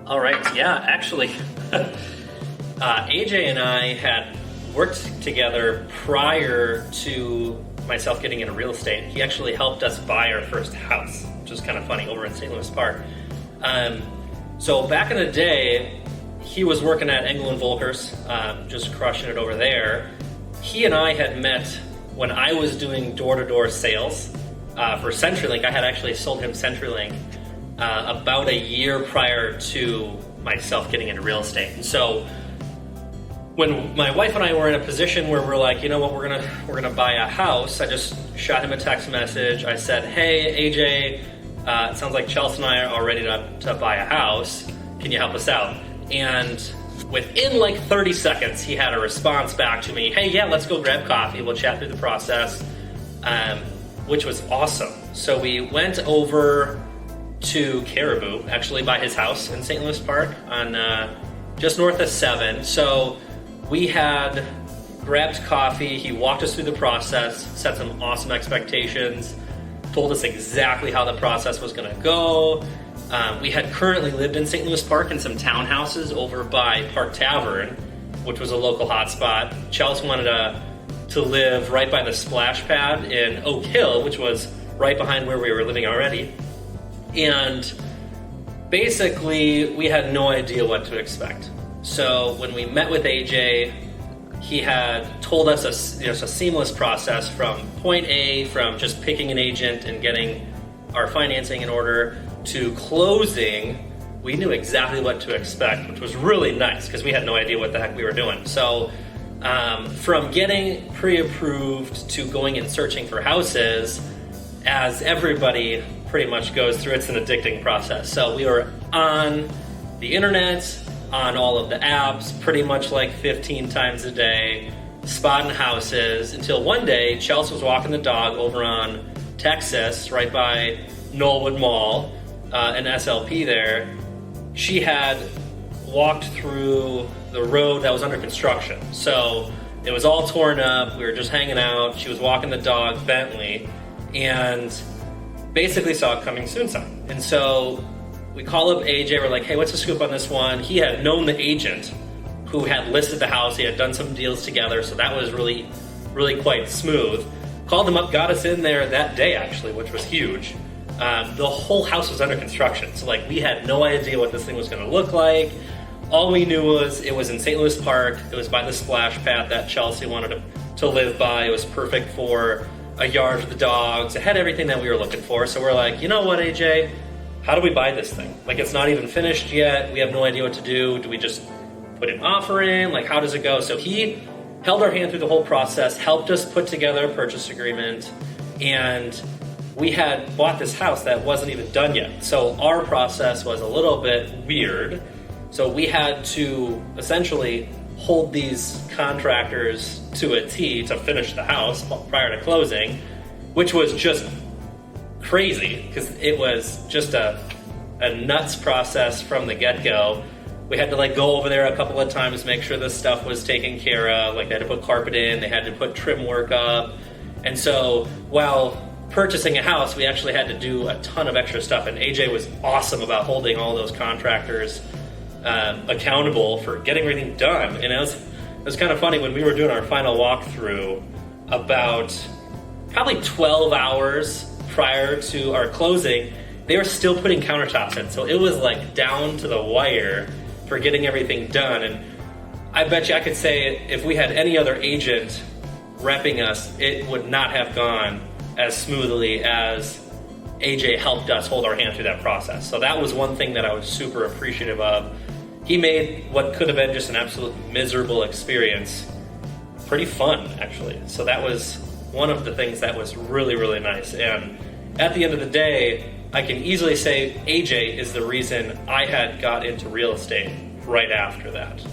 All right, yeah, actually, AJ and I had worked together prior to myself getting into real estate. He actually helped us buy our first house, which is kind of funny, over in St. Louis Park. So back in the day, he was working at Engel & Volkers, just crushing it over there. He and I had met when I was doing door-to-door sales for CenturyLink. I had actually sold him CenturyLink about a year prior to myself getting into real estate. And so when my wife and I were in a position where we're like, you know what, we're gonna buy a house, I just shot him a text message. I said, hey, AJ, it sounds like Chelsea and I are ready to buy a house. Can you help us out? And within like 30 seconds, he had a response back to me. Hey, yeah, let's go grab coffee. We'll chat through the process, which was awesome. So we went over to Caribou, actually by his house in St. Louis Park on just north of 7. So we had grabbed coffee. He walked us through the process, set some awesome expectations, told us exactly how the process was gonna go. We had currently lived in St. Louis Park in some townhouses over by Park Tavern, which was a local hotspot. Chelsea wanted to live right by the splash pad in Oak Hill, which was right behind where we were living already. And basically, we had no idea what to expect. So when we met with AJ, he had told us a seamless process from point A, from just picking an agent and getting our financing in order, to closing. We knew exactly what to expect, which was really nice because we had no idea what the heck we were doing. So from getting pre-approved to going and searching for houses, as everybody pretty much goes through, it's an addicting process. So we were on the internet, on all of the apps, pretty much like 15 times a day, spotting houses, until one day Chelsea was walking the dog over on Texas, right by Knollwood Mall, an SLP there. She had walked through the road that was under construction. So it was all torn up. We were just hanging out. She was walking the dog, Bentley, and basically saw a coming soon sign. And so we call up AJ. We're like, hey, what's the scoop on this one? He had known the agent who had listed the house. He had done some deals together. So that was really, really quite smooth. Called him up, got us in there that day, actually, which was huge. The whole house was under construction. So like, we had no idea what this thing was gonna look like. All we knew was it was in St. Louis Park. It was by the splash pad that Chelsea wanted to live by. It was perfect for a yard for the dogs. It had everything that we were looking for. So we're like, you know what, AJ? How do we buy this thing? Like, it's not even finished yet. We have no idea what to do. Do we just put an offer in? Like, how does it go? So he held our hand through the whole process, helped us put together a purchase agreement, and we had bought this house that wasn't even done yet. So our process was a little bit weird. So we had to essentially hold these contractors to a T to finish the house prior to closing, which was just crazy because it was just a nuts process from the get-go. We had to like go over there a couple of times, make sure this stuff was taken care of. Like, they had to put carpet in, they had to put trim work up. And so while purchasing a house, we actually had to do a ton of extra stuff. And AJ was awesome about holding all those contractors accountable for getting everything done. And it was kind of funny when we were doing our final walkthrough, about probably 12 hours prior to our closing, they were still putting countertops in. So it was like down to the wire for getting everything done. And I bet you I could say if we had any other agent repping us, it would not have gone as smoothly as AJ helped us hold our hand through that process. So that was one thing that I was super appreciative of. He made what could have been just an absolute miserable experience pretty fun, actually. So that was one of the things that was really, really nice. And at the end of the day, I can easily say AJ is the reason I had got into real estate right after that.